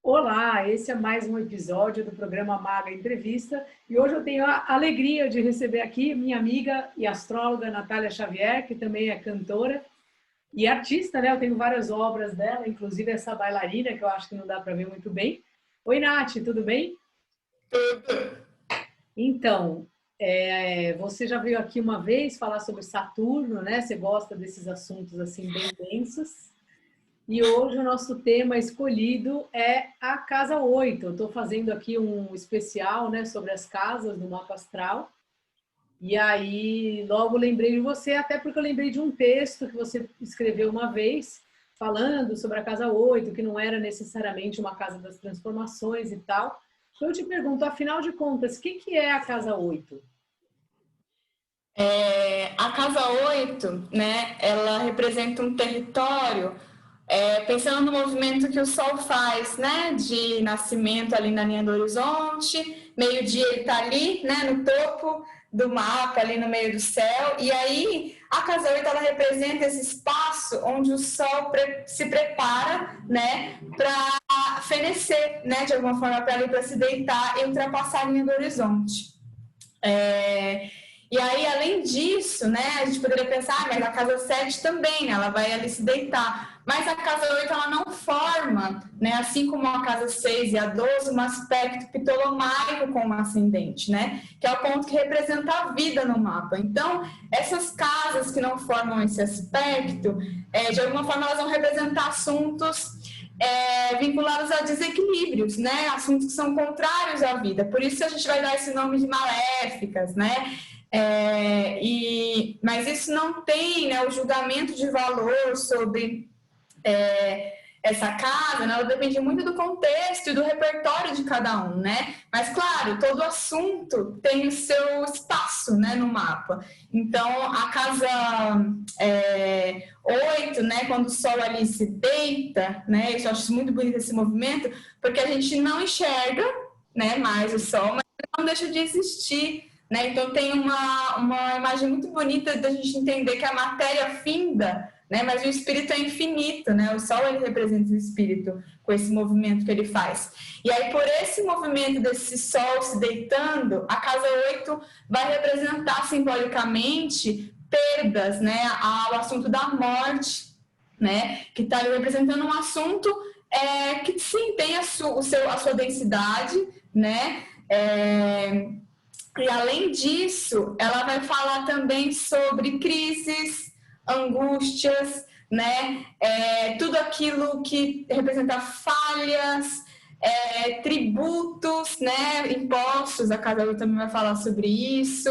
Olá, esse é mais um episódio do programa Maga Entrevista e hoje eu tenho a alegria de receber aqui minha amiga e astróloga Natália Xavier, que também é cantora e artista, né? Eu tenho várias obras dela, inclusive essa bailarina que eu acho que não dá para ver muito bem. Oi, Nath, tudo bem? Então, você já veio aqui uma vez falar sobre Saturno, né? Você gosta desses assuntos assim bem densos. E hoje o nosso tema escolhido é a casa 8. Eu estou fazendo aqui um especial, né, sobre as casas do mapa astral. E aí logo lembrei de você, até porque eu lembrei de um texto que você escreveu uma vez, falando sobre a casa 8, que não era necessariamente uma casa das transformações e tal. Então eu te pergunto, afinal de contas, o que é a casa 8? A casa 8, né, ela representa um território, pensando no movimento que o Sol faz, né, de nascimento ali na linha do horizonte, meio-dia ele está ali, né, no topo do mapa, ali no meio do céu, e aí a casa 8 ela representa esse espaço onde o Sol se prepara, né, para fenecer, né, de alguma forma, para se deitar e ultrapassar a linha do horizonte. E aí, além disso, né, a gente poderia pensar, mas a casa 7 também, né, ela vai ali se deitar. Mas a casa 8 ela não forma, né, assim como a casa 6 e a 12, um aspecto ptolomaico com o ascendente, né, que é o ponto que representa a vida no mapa. Então, essas casas que não formam esse aspecto, de alguma forma elas vão representar assuntos vinculados a desequilíbrios, né, assuntos que são contrários à vida. Por isso a gente vai dar esse nome de maléficas, né. Mas isso não tem, né, o julgamento de valor sobre essa casa, né, ela depende muito do contexto e do repertório de cada um, né? Mas, claro, todo assunto tem o seu espaço, né, no mapa. Então, a casa 8, né, quando o Sol ali se deita, né, eu acho muito bonito esse movimento, porque a gente não enxerga, né, mais o Sol, mas não deixa de existir. Né? Então, tem uma imagem muito bonita da gente entender que a matéria finda, né? Mas o espírito é infinito, né? O Sol ele representa o espírito com esse movimento que ele faz. E aí, por esse movimento desse Sol se deitando, a casa 8 vai representar simbolicamente perdas, né? Ao assunto da morte, né? Que está representando um assunto que sim tem a sua densidade, né? E além disso, ela vai falar também sobre crises, angústias, né? Tudo aquilo que representa falhas, tributos, né? Impostos, a casa 8 também vai falar sobre isso,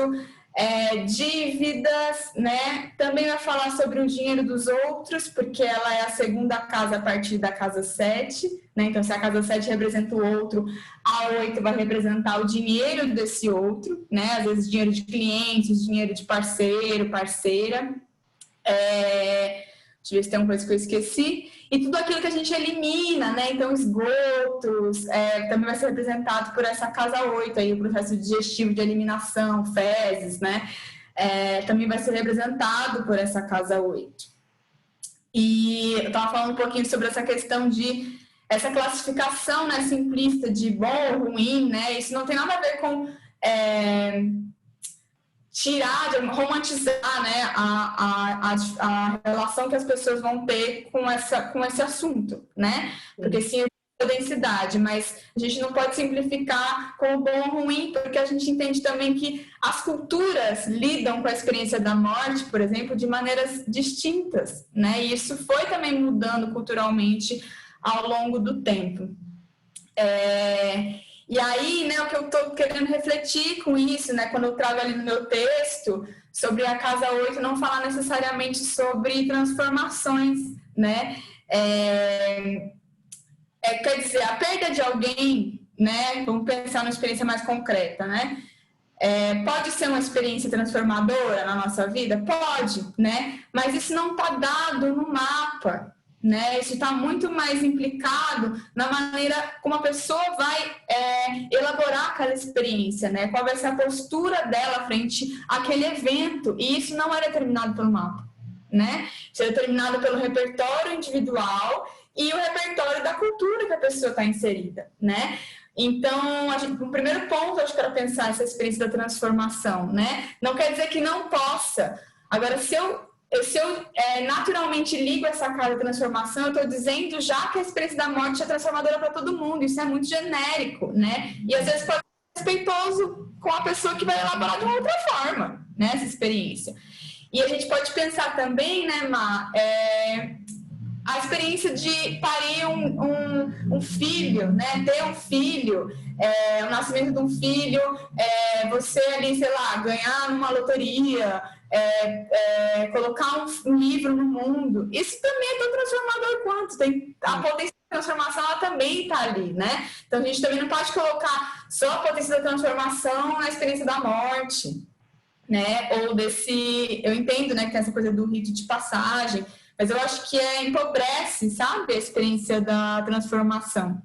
dívidas, né? Também vai falar sobre o dinheiro dos outros, porque ela é a segunda casa a partir da casa 7, né? Então, se a casa 7 representa o outro, a 8 vai representar o dinheiro desse outro, né? Às vezes dinheiro de clientes, dinheiro de parceiro, parceira. Deixa eu ver se tem uma coisa que eu esqueci. E tudo aquilo que a gente elimina, né? Então, esgotos, também vai ser representado por essa casa 8, aí, o processo digestivo de eliminação, fezes, né? Também vai ser representado por essa casa 8. E eu estava falando um pouquinho sobre essa questão de essa classificação, né, simplista de bom ou ruim, né? Isso não tem nada a ver com romantizar, né, a relação que as pessoas vão ter com esse assunto, né? Porque sim, a densidade, mas a gente não pode simplificar com o bom ou ruim, porque a gente entende também que as culturas lidam com a experiência da morte, por exemplo, de maneiras distintas, né? E isso foi também mudando culturalmente ao longo do tempo. E aí, né, o que eu estou querendo refletir com isso, né, quando eu trago ali no meu texto sobre a casa 8, não falar necessariamente sobre transformações, né? Quer dizer, a perda de alguém, né? Vamos pensar numa experiência mais concreta, né? Pode ser uma experiência transformadora na nossa vida? Pode, né? Mas isso não está dado no mapa, né? Isso está muito mais implicado na maneira como a pessoa vai elaborar aquela experiência, né? Qual vai ser a postura dela frente àquele evento. E isso não é determinado pelo mapa, né? Isso é determinado pelo repertório individual e o repertório da cultura que a pessoa está inserida, né? Então, o primeiro ponto, acho que era pensar essa experiência da transformação, né? Não quer dizer que não possa. Agora, se eu naturalmente ligo essa carga de transformação, eu estou dizendo já que a experiência da morte é transformadora para todo mundo. Isso é muito genérico, né? E às vezes pode ser respeitoso com a pessoa que vai elaborar de uma outra forma, né? Essa experiência. E a gente pode pensar também, né, Má, a experiência de parir um filho, né? Ter um filho, o nascimento de um filho, você ali, sei lá, ganhar numa loteria, colocar um livro no mundo. Isso também é tão transformador quanto. A potência da transformação, ela também está ali, né? Então, a gente também não pode colocar só a potência da transformação na experiência da morte, né? Ou eu entendo, né, que tem essa coisa do rito de passagem, mas eu acho que empobrece, sabe, a experiência da transformação.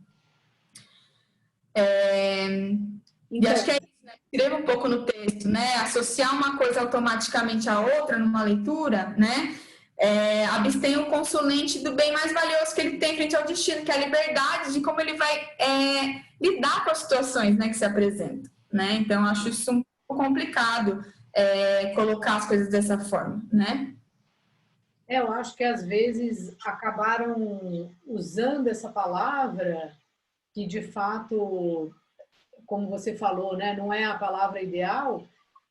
E acho que é isso, né? Escreva um pouco no texto, né? Associar uma coisa automaticamente à outra numa leitura, né? Abstém o consulente do bem mais valioso que ele tem frente ao destino, que é a liberdade de como ele vai lidar com as situações, né, que se apresentam, né? Então, acho isso um pouco complicado, colocar as coisas dessa forma, né? Eu acho que às vezes acabaram usando essa palavra que de fato, como você falou, né, não é a palavra ideal,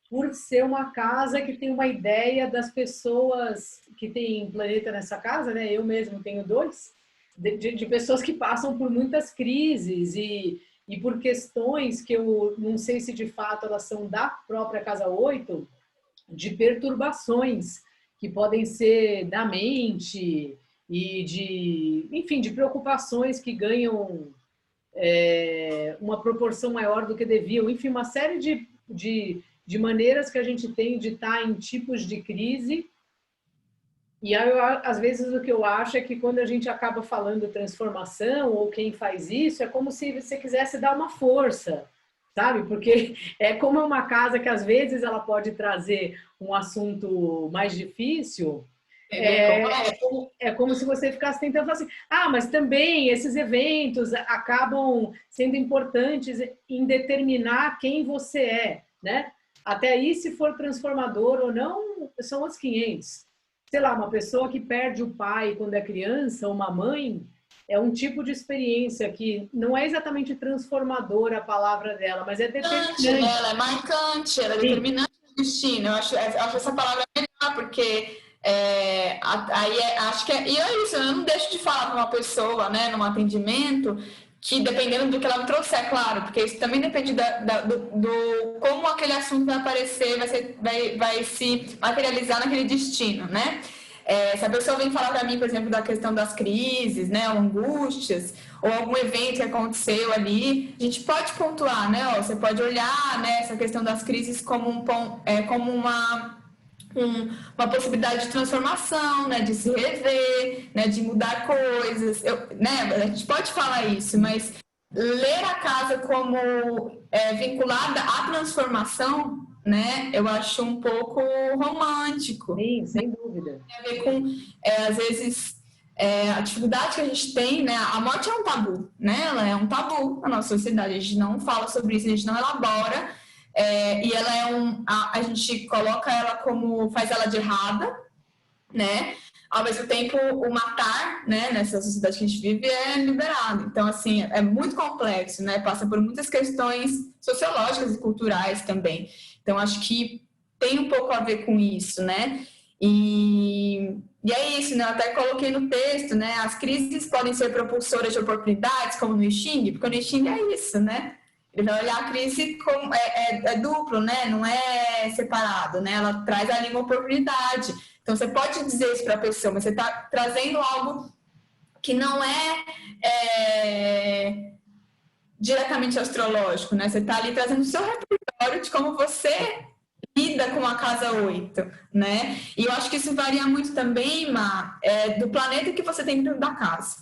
por ser uma casa que tem uma ideia das pessoas que têm planeta nessa casa, né? Eu mesmo tenho 2, de pessoas que passam por muitas crises e por questões que eu não sei se de fato elas são da própria casa 8, de perturbações que podem ser da mente e enfim, de preocupações que ganham uma proporção maior do que deviam. Enfim, uma série de maneiras que a gente tem de estar em tipos de crise. E aí, às vezes, o que eu acho é que quando a gente acaba falando transformação, ou quem faz isso, é como se você quisesse dar uma força, sabe? Porque como é uma casa que, às vezes, ela pode trazer um assunto mais difícil, como se você ficasse tentando falar assim, mas também esses eventos acabam sendo importantes em determinar quem você é, né? Até aí, se for transformador ou não, são os 500. Sei lá, uma pessoa que perde o pai quando é criança, uma mãe, é um tipo de experiência que não é exatamente transformadora a palavra dela, mas é determinante. Ela é marcante, ela é determinante no destino. Eu acho essa palavra melhor, porque acho que e é isso, eu não deixo de falar para uma pessoa, né, num atendimento, que dependendo do que ela me trouxer, claro, porque isso também depende do como aquele assunto vai aparecer, vai se materializar naquele destino, né? Se a pessoa vem falar para mim, por exemplo, da questão das crises, né, ou angústias, ou algum evento que aconteceu ali, a gente pode pontuar, né? Você pode olhar, né, essa questão das crises como uma possibilidade de transformação, né, de se rever, né, de mudar coisas, a gente pode falar isso, mas ler a casa como vinculada à transformação, né, eu acho um pouco romântico. Sim, sem dúvida. Tem a ver com, às vezes, a dificuldade que a gente tem, né, a morte é um tabu, né, ela é um tabu na nossa sociedade, a gente não fala sobre isso, a gente não elabora. E ela a gente coloca ela como, faz ela de errada, né? Ao mesmo tempo, o matar, né, nessa sociedade que a gente vive é liberado. Então, assim, é muito complexo, né? Passa por muitas questões sociológicas e culturais também. Então, acho que tem um pouco a ver com isso, né? E é isso, né? Eu até coloquei no texto, né? As crises podem ser propulsoras de oportunidades, como no I Ching, porque no I Ching é isso, né? Ele vai olhar a crise como duplo, né? Não é separado, né? Ela traz ali uma oportunidade. Então, você pode dizer isso para a pessoa, mas você está trazendo algo que não é diretamente astrológico, né? Você está ali trazendo o seu repertório de como você lida com a casa 8, né? E eu acho que isso varia muito também, Má, do planeta que você tem dentro da casa,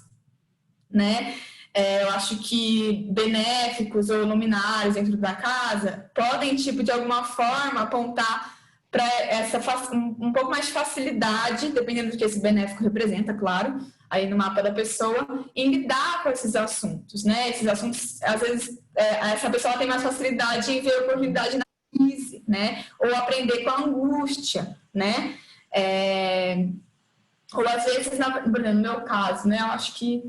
né? Eu acho que benéficos ou luminares dentro da casa podem, de alguma forma, apontar para um pouco mais de facilidade, dependendo do que esse benéfico representa, claro, aí no mapa da pessoa em lidar com esses assuntos, né? Esses assuntos, às vezes, essa pessoa tem mais facilidade em ver oportunidade na crise, né? Ou aprender com a angústia, né? Ou às vezes, por exemplo, no meu caso, né? Eu acho que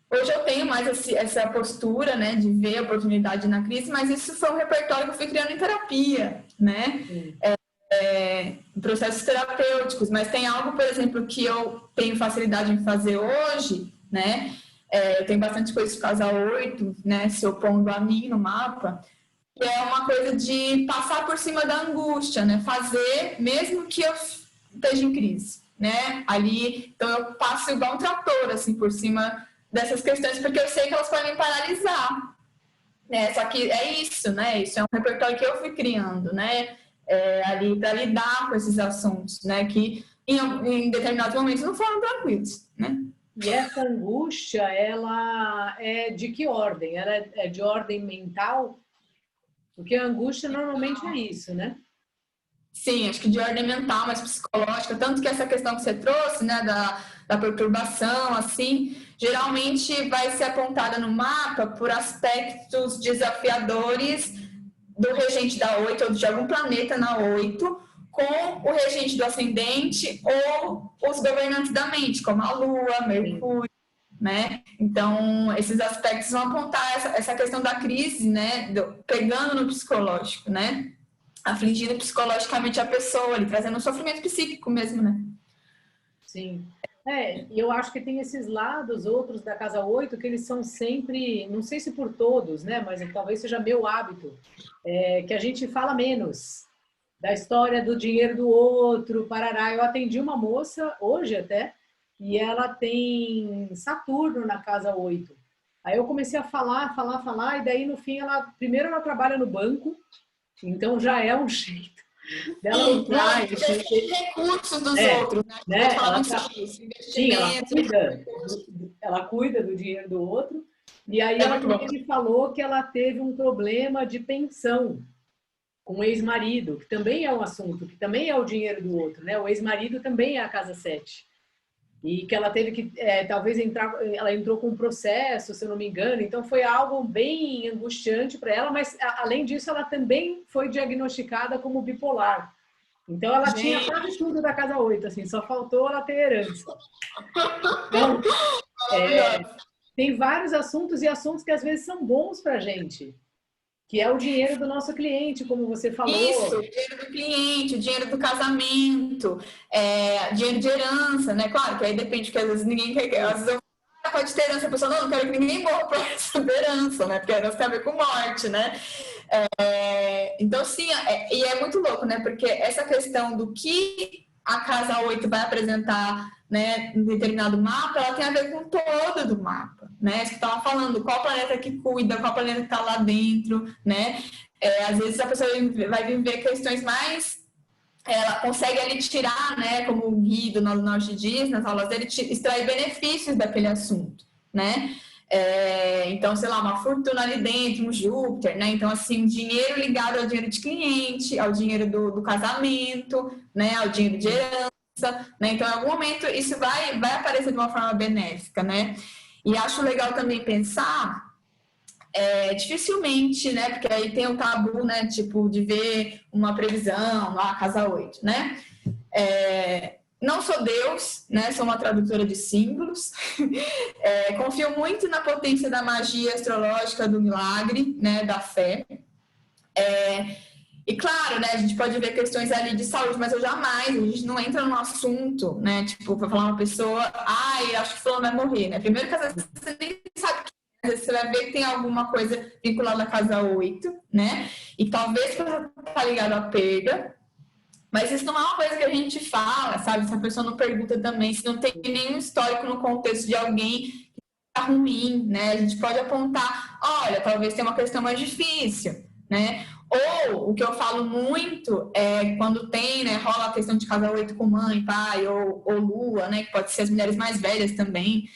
hoje eu tenho mais essa postura, né, de ver a oportunidade na crise, mas isso foi um repertório que eu fui criando em terapia, né? Processos terapêuticos, mas tem algo, por exemplo, que eu tenho facilidade em fazer hoje, né? Eu tenho bastante coisa de casa 8, né, se opondo a mim no mapa, que é uma coisa de passar por cima da angústia, né? Fazer mesmo que eu esteja em crise, né? Ali, então eu passo igual um trator, assim, por cima dessas questões, porque eu sei que elas podem me paralisar, né? Só que é isso, né? Isso é um repertório que eu fui criando, né? Ali para lidar com esses assuntos, né? Que em determinados momentos não foram tranquilos, né? E essa angústia, ela é de que ordem? Ela é de ordem mental? Porque a angústia normalmente é isso, né? Sim, acho que de ordem mental, mas psicológica, tanto que essa questão que você trouxe, né, da perturbação, assim, geralmente vai ser apontada no mapa por aspectos desafiadores do regente da 8 ou de algum planeta na 8 com o regente do ascendente ou os governantes da mente, como a Lua, Mercúrio, né? Então, esses aspectos vão apontar essa questão da crise, né, pegando no psicológico, né? Afligindo psicologicamente a pessoa, ali, trazendo um sofrimento psíquico mesmo, né? Sim. E eu acho que tem esses lados, outros da casa 8, que eles são sempre, não sei se por todos, né, mas talvez seja meu hábito, que a gente fala menos da história do dinheiro do outro, parará. Eu atendi uma moça, hoje até, e ela tem Saturno na casa 8. Aí eu comecei a falar, e daí no fim primeiro ela trabalha no banco, então já é um jeito dela usar recursos dos outros, né? Ela cuida do dinheiro do outro. E aí ela me falou que ela teve um problema de pensão com o ex-marido, que também é um assunto, que também é o dinheiro do outro, né? O ex-marido também é a casa 7. E que ela teve que, talvez, ela entrou com um processo, se eu não me engano, então foi algo bem angustiante para ela, mas, além disso, ela também foi diagnosticada como bipolar. Então, ela tinha quase tudo da casa 8, assim, só faltou ela ter herança. Então, tem vários assuntos e assuntos que, às vezes, são bons para a gente, que é o dinheiro do nosso cliente, como você falou. Isso, o dinheiro do cliente, o dinheiro do casamento, dinheiro de herança, né? Claro que aí depende, porque às vezes ninguém quer. Às vezes pode ter herança, a pessoa não quero que ninguém morra para receber herança, né? Porque a herança tem a ver com morte, né? Então, sim, e é muito louco, né? Porque essa questão do que a casa 8 vai apresentar, né, em determinado mapa, ela tem a ver com todo do mapa, né? Você estava falando qual planeta que cuida, qual planeta que está lá dentro, né? Às vezes a pessoa vai viver questões mais... Ela consegue ali tirar, né, como o Guido no Norte diz, nas aulas dele, extrair benefícios daquele assunto, né? Então, sei lá, uma fortuna ali dentro, um Júpiter, né? Então, assim, dinheiro ligado ao dinheiro de cliente, ao dinheiro do casamento, né? Ao dinheiro de herança, né? Então, em algum momento, isso vai aparecer de uma forma benéfica, né? E acho legal também pensar... dificilmente, né? Porque aí tem o tabu, né? Tipo, de ver uma previsão lá, casa 8, né? Não sou Deus, né? Sou uma tradutora de símbolos. Confio muito na potência da magia astrológica, do milagre, né? Da fé. E claro, né? A gente pode ver questões ali de saúde, mas a gente não entra no assunto, né? Tipo, para falar uma pessoa, acho que fulano vai morrer, né? Primeiro que às vezes você nem sabe que você vai ver que tem alguma coisa vinculada à casa 8, né? E talvez tá ligado à perda, mas isso não é uma coisa que a gente fala, sabe? Se a pessoa não pergunta também, se não tem nenhum histórico no contexto de alguém que tá ruim, né? A gente pode apontar, olha, talvez tenha uma questão mais difícil, né? Ou o que eu falo muito é quando tem, né, rola a questão de casa 8 com mãe, pai ou lua, né? Que pode ser as mulheres mais velhas também.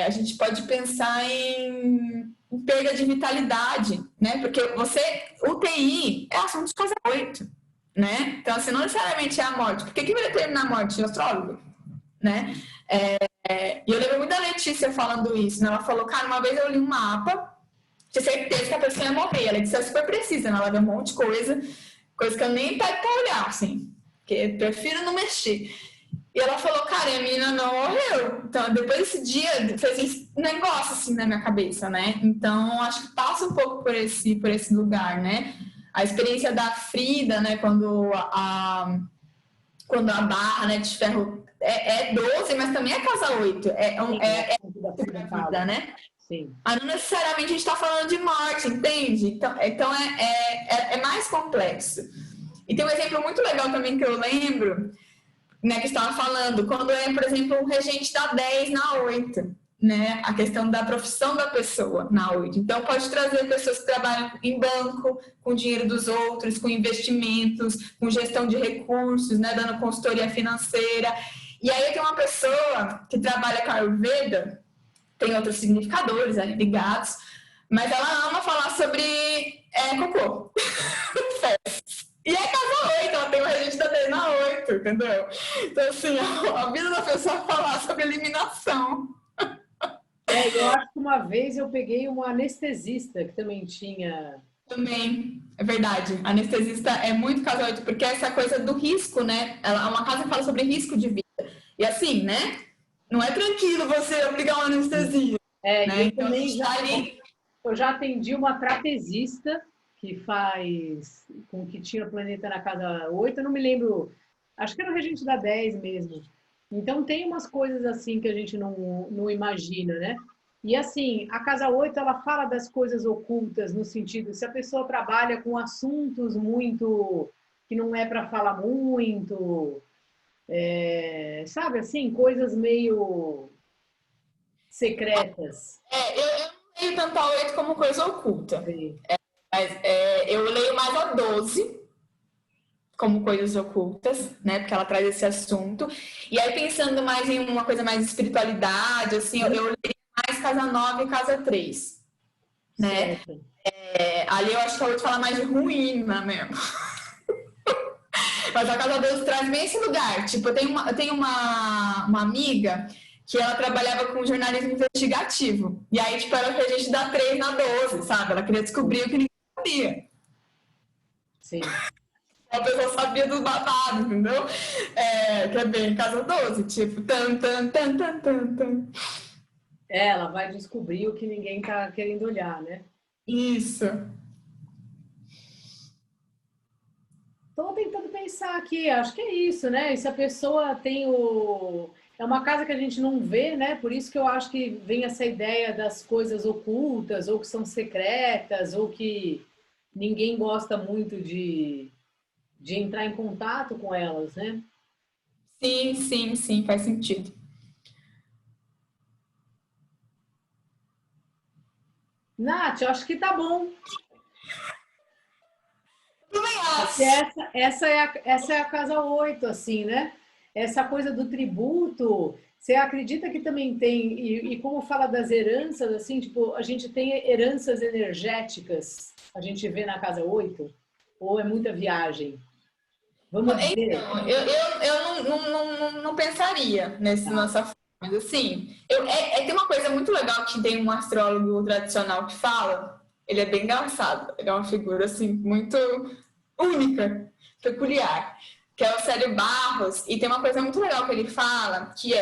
A gente pode pensar em perda de vitalidade, né? Porque UTI é assunto de casa 8, né? Então, assim, não necessariamente é a morte. Por que vai determinar a morte? O astrólogo, né? E eu lembro muito da Letícia falando isso, né? Ela falou, cara, uma vez eu li um mapa, tinha certeza que a pessoa ia morrer. Ela disse, é super precisa, né? Ela viu um monte de coisa que eu nem pego pra olhar, assim, porque eu prefiro não mexer. E ela falou, cara, a menina não morreu. Então, depois desse dia, fez um negócio assim na minha cabeça, né? Então, acho que passa um pouco por esse lugar, né? A experiência da Frida, né? Quando a barra, né, de ferro é 12, mas também é casa 8. É a vida, né? Sim. Mas não necessariamente a gente está falando de morte, entende? Então é mais complexo. E tem um exemplo muito legal também que eu lembro, né, que estava falando, quando é, por exemplo, o regente da 10 na 8, né, a questão da profissão da pessoa na 8. Então, pode trazer pessoas que trabalham em banco, com dinheiro dos outros, com investimentos, com gestão de recursos, né, dando consultoria financeira. E aí tem uma pessoa que trabalha com a Ayurveda, tem outros significadores ali ligados, mas ela ama falar sobre cocô. E é casa 8, ela tem o regente da 10 na 8, entendeu? Então, assim, a vida da pessoa é falar sobre eliminação. Eu acho que uma vez eu peguei uma anestesista que também tinha... Também, é verdade. A anestesista é muito casa 8, porque é essa coisa do risco, né? Ela é uma casa que fala sobre risco de vida. E assim, né? Não é tranquilo você aplicar uma anestesia. Né? Então, eu já atendi uma trapezista que tinha planeta na casa 8, eu não me lembro, acho que era o regente da 10 mesmo. Então tem umas coisas assim que a gente não imagina, né? E assim, a casa 8, ela fala das coisas ocultas no sentido, se a pessoa trabalha com assuntos muito, que não é para falar muito, sabe assim, coisas meio secretas. Eu não leio tanto a 8 como coisa oculta. Mas eu leio mais a 12 como coisas ocultas, né? Porque ela traz esse assunto. E aí, pensando mais em uma coisa mais espiritualidade, assim, eu leio mais casa 9 e casa 3. Né? Ali eu acho que a 8 fala mais de ruína mesmo. Mas a casa 12 traz bem esse lugar. Tipo, eu tenho uma amiga que ela trabalhava com jornalismo investigativo. E aí, tipo, era pra gente dar 3 na 12, sabe? Ela queria descobrir o que ninguém sabia. Sim. A pessoa sabia dos babados, entendeu? Que é bem casa 12, tipo, tan. Ela vai descobrir o que ninguém tá querendo olhar, né? Isso. Estou tentando pensar aqui, acho que é isso, né? E se a pessoa tem o... É uma casa que a gente não vê, né? Por isso que eu acho que vem essa ideia das coisas ocultas, ou que são secretas, ou que ninguém gosta muito de entrar em contato com elas, né? Sim, faz sentido. Nath, eu acho que tá bom. Essa é a casa 8, assim, né? Essa coisa do tributo, você acredita que também tem, e como fala das heranças, assim, tipo, a gente tem heranças energéticas, a gente vê na casa 8? Ou é muita viagem? Vamos dizer. Então, eu não pensaria nessa forma, mas assim, tem uma coisa muito legal que tem um astrólogo tradicional que fala, ele é bem engraçado, ele é uma figura, assim, muito única, peculiar, que é o Célio Barros, e tem uma coisa muito legal que ele fala, que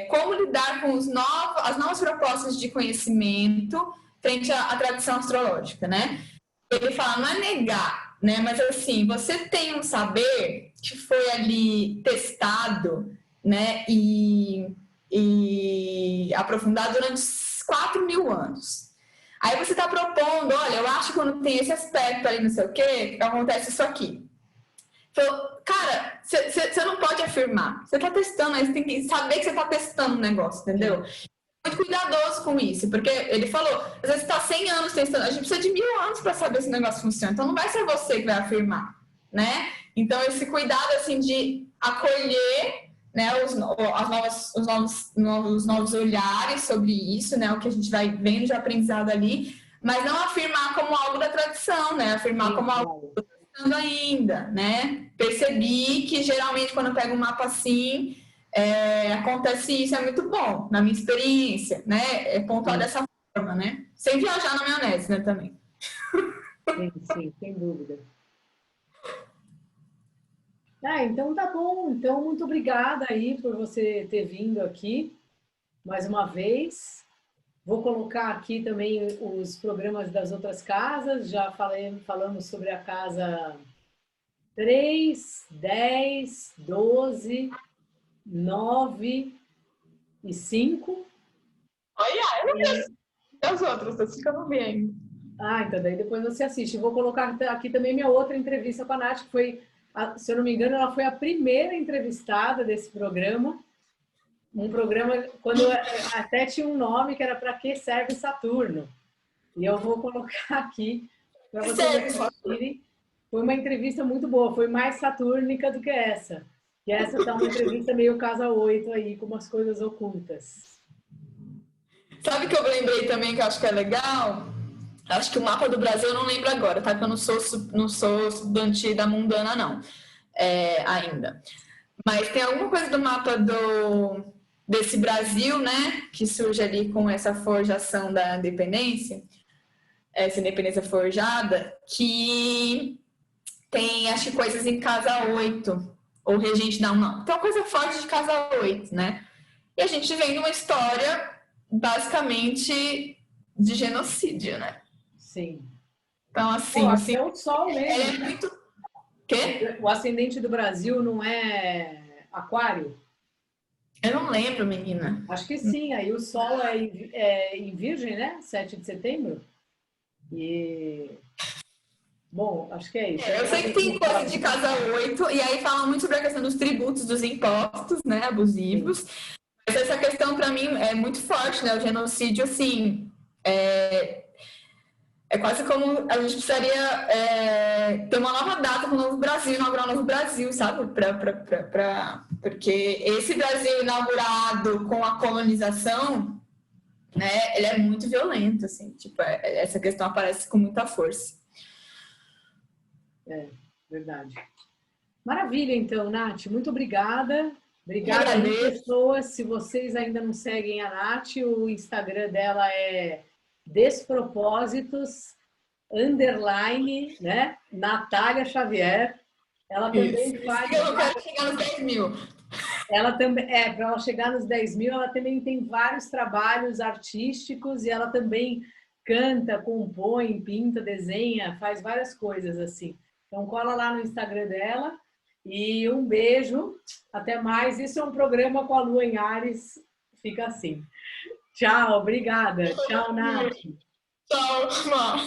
como lidar com as novas propostas de conhecimento frente à tradição astrológica, né? Ele fala, não é negar, né? Mas assim, você tem um saber que foi ali testado, né? E aprofundado durante 4.000 anos. Aí você está propondo, olha, eu acho que quando tem esse aspecto ali, não sei o quê, acontece isso aqui. Então, cara, você não pode afirmar. Você está testando, aí você tem que saber que você está testando um negócio, entendeu? Muito cuidadoso com isso, porque ele falou, às vezes está 100 anos testando, a gente precisa de 1.000 anos para saber se o negócio funciona, então não vai ser você que vai afirmar, né? Então esse cuidado, assim, de acolher, né, os novos olhares sobre isso, né, o que a gente vai vendo de aprendizado ali, mas não afirmar como algo da tradição, né, afirmar como algo que eu estou testando ainda, né? Percebi que geralmente quando eu pego um mapa assim, acontece isso, é muito bom, na minha experiência, né? É pontuar dessa forma, né? Sem viajar na maionese, né, também. Sim, sim, sem dúvida. Então tá bom. Então, muito obrigada aí por você ter vindo aqui mais uma vez. Vou colocar aqui também os programas das outras casas. Já falamos sobre a casa 3, 10, 12, 9 e 5. Olha, eu não vi as outras, assim que eu não vi ainda. Então daí depois você assiste. Vou colocar aqui também minha outra entrevista com a Nath, que foi, se eu não me engano, ela foi a primeira entrevistada desse programa. Um programa, quando até tinha um nome que era Para que serve Saturno? E eu vou colocar aqui para vocês assistirem. Foi uma entrevista muito boa, foi mais satúrnica do que essa. E essa tá uma entrevista meio casa 8 aí, com umas coisas ocultas. Sabe o que eu lembrei também que eu acho que é legal? Acho que o mapa do Brasil eu não lembro agora, tá? Que eu não sou estudante da Mundana, não. Ainda. Mas tem alguma coisa do mapa desse Brasil, né? Que surge ali com essa forjação da independência, essa independência forjada, que tem, acho que, coisas em casa 8, ou regente, não. Então, coisa forte de casa 8, né? E a gente vem de uma história, basicamente, de genocídio, né? Sim. Então, assim... É o Sol mesmo. É muito... Quê? O ascendente do Brasil não é Aquário? Eu não lembro, menina. Acho que sim. Aí o Sol é em Virgem, né? 7 de setembro. E... Bom, acho que é isso. Eu sei que tem coisa de casa 8, e aí fala muito sobre a questão dos tributos, dos impostos, né, abusivos. Sim. Mas essa questão, para mim, é muito forte, né? O genocídio, assim, é quase como a gente precisaria ter uma nova data para o Novo Brasil, inaugurar o Novo Brasil, sabe? Porque esse Brasil inaugurado com a colonização, né, ele é muito violento, assim, tipo, essa questão aparece com muita força. Verdade. Maravilha, então, Nath, muito obrigada. Obrigada aí, pessoas. Se vocês ainda não seguem a Nath, o Instagram dela é Despropósitos _, né? Natália Xavier. Ela também faz... Eu quero chegar nos 10 mil. Ela também, para ela chegar nos 10 mil, ela também tem vários trabalhos artísticos e ela também canta, compõe, pinta, desenha, faz várias coisas assim. Então cola lá no Instagram dela e um beijo, até mais. Isso é um programa com a Lua em Áries, fica assim. Tchau, obrigada. Tchau, Nath. Tchau, Má.